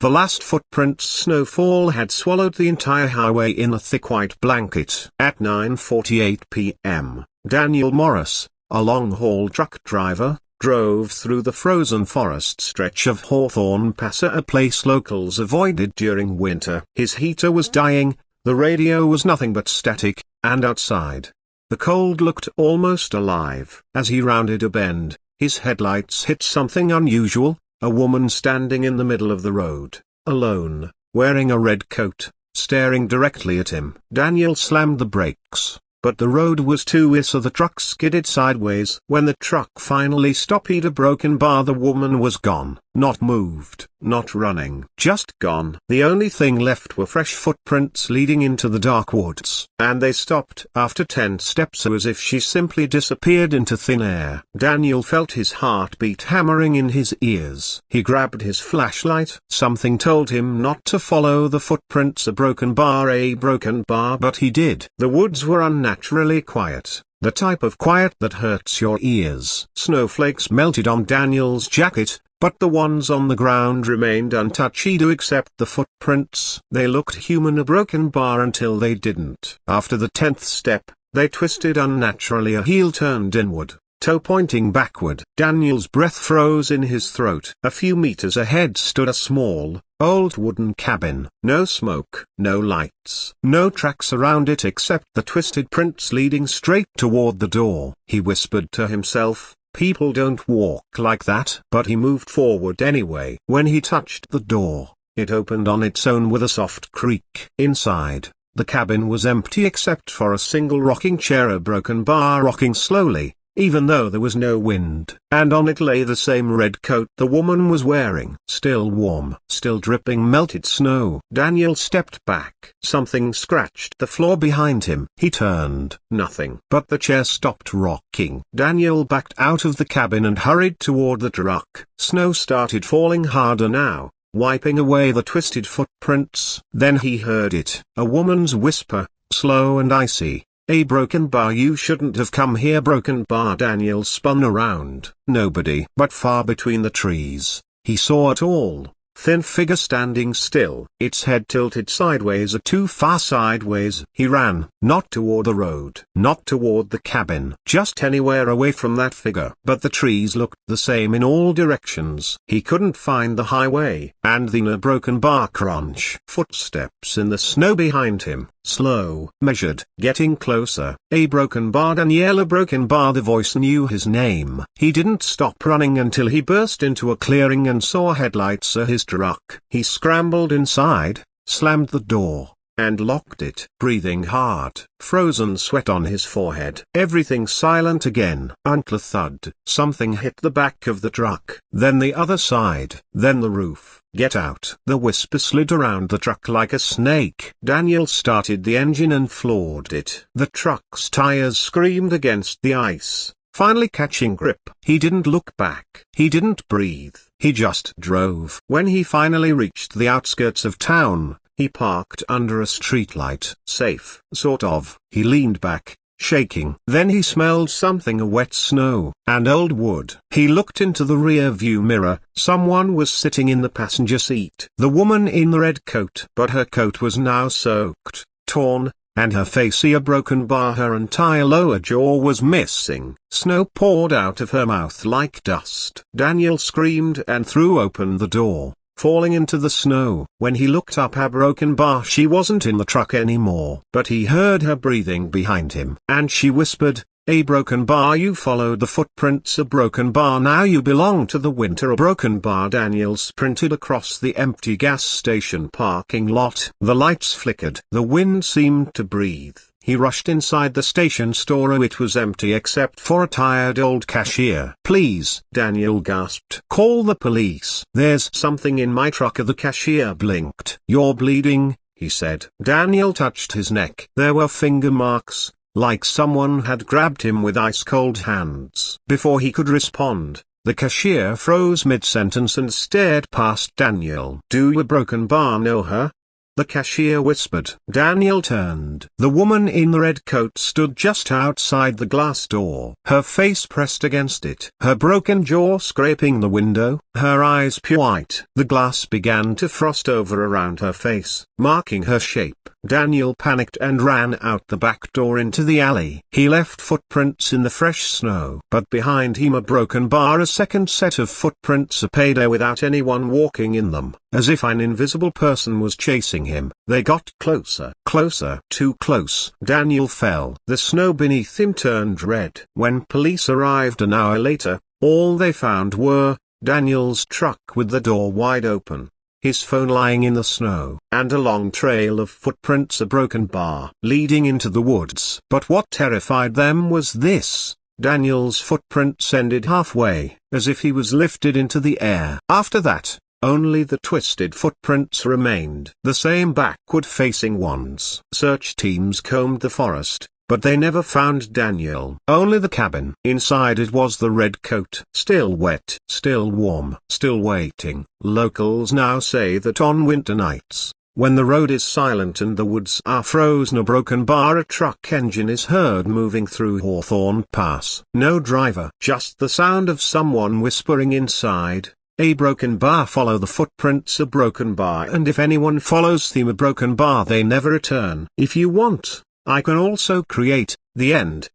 The last footprints' snowfall had swallowed the entire highway in a thick white blanket. At 9:48 p.m., Daniel Morris, a long-haul truck driver, drove through the frozen forest stretch of Hawthorne Pass, a place locals avoided during winter. His heater was dying, the radio was nothing but static, and outside, the cold looked almost alive. As he rounded a bend, his headlights hit something unusual. A woman standing in the middle of the road, alone, wearing a red coat, staring directly at him. Daniel slammed the brakes, but the road was too wide, so the truck skidded sideways. When the truck finally stopped at a broken bar, the woman was gone. Not moved, not running, just gone. The only thing left were fresh footprints leading into the dark woods, and they stopped after 10 steps, as if she simply disappeared into thin air. Daniel felt his heartbeat hammering in his ears. He grabbed his flashlight. Something told him not to follow the footprints. A broken bar, but he did. The woods were unnaturally quiet. The type of quiet that hurts your ears. Snowflakes melted on Daniel's jacket, but the ones on the ground remained untouched except the footprints. They looked human, a broken bar, until they didn't. After the 10th step, they twisted unnaturally. A heel turned inward, toe pointing backward. Daniel's breath froze in his throat. A few meters ahead stood a small, old wooden cabin. No smoke, no lights, no tracks around it except the twisted prints leading straight toward the door. He whispered to himself, "People don't walk like that." But he moved forward anyway. When he touched the door, it opened on its own with a soft creak. Inside, the cabin was empty except for a single rocking chair, a broken bar rocking slowly, even though there was no wind, and on it lay the same red coat the woman was wearing. Still warm, still dripping melted snow. Daniel stepped back. Something scratched the floor behind him. He turned. Nothing. But the chair stopped rocking. Daniel backed out of the cabin and hurried toward the truck. Snow started falling harder now, wiping away the twisted footprints. Then he heard it. A woman's whisper, slow and icy. "A broken bar, you shouldn't have come here." Broken bar. Daniel spun around. Nobody. But far between the trees, he saw a tall, thin figure standing still. Its head tilted sideways, too far sideways. He ran, not toward the road, not toward the cabin, just anywhere away from that figure. But the trees looked the same in all directions. He couldn't find the highway, and then a broken bar crunch. Footsteps in the snow behind him. Slow, measured, getting closer. A broken bar. Daniel, a broken bar. The voice knew his name. He didn't stop running until he burst into a clearing and saw headlights of his truck. He scrambled inside, slammed the door, and locked it. Breathing hard, frozen sweat on his forehead. Everything silent again. Until a thud. Something hit the back of the truck. Then the other side. Then the roof. "Get out." The whisper slid around the truck like a snake. Daniel started the engine and floored it. The truck's tires screamed against the ice, finally catching grip. He didn't look back. He didn't breathe. He just drove. When he finally reached the outskirts of town, he parked under a streetlight. Safe, sort of. He leaned back, shaking. Then he smelled something, a wet snow, and old wood. He looked into the rear view mirror. Someone was sitting in the passenger seat. The woman in the red coat. But her coat was now soaked, torn, and her face a broken bar. Her entire lower jaw was missing. Snow poured out of her mouth like dust. Daniel screamed and threw open the door, falling into the snow. When he looked up, a broken bar. She wasn't in the truck anymore. But he heard her breathing behind him. And she whispered, "A broken bar, you followed the footprints. A broken bar, now you belong to the winter." A broken bar. Daniel sprinted across the empty gas station parking lot. The lights flickered. The wind seemed to breathe. He rushed inside the station store. It was empty except for a tired old cashier. "Please," Daniel gasped. "Call the police. There's something in my truck." The cashier blinked. "You're bleeding," he said. Daniel touched his neck. There were finger marks, like someone had grabbed him with ice-cold hands. Before he could respond, the cashier froze mid-sentence and stared past Daniel. "Do a broken bar know her?" the cashier whispered. Daniel turned. The woman in the red coat stood just outside the glass door. Her face pressed against it. Her broken jaw scraping the window, her eyes pure white. The glass began to frost over around her face, marking her shape. Daniel panicked and ran out the back door into the alley. He left footprints in the fresh snow. But behind him a broken bar, a second set of footprints appeared without anyone walking in them, as if an invisible person was chasing him. They got closer, closer, too close. Daniel fell. The snow beneath him turned red. When police arrived an hour later, all they found were Daniel's truck with the door wide open, his phone lying in the snow, and a long trail of footprints, a broken bar leading into the woods. But what terrified them was this: Daniel's footprints ended halfway, as if he was lifted into the air. After that, only the twisted footprints remained, the same backward-facing ones. Search teams combed the forest, but they never found Daniel. Only the cabin. Inside it was the red coat. Still wet, still warm, still waiting. Locals now say that on winter nights, when the road is silent and the woods are frozen, a broken bar, a truck engine is heard moving through Hawthorne Pass. No driver, just the sound of someone whispering inside. A broken bar, follow the footprints, a broken bar, and if anyone follows them, a broken bar, they never return. If you want, I can also create the end.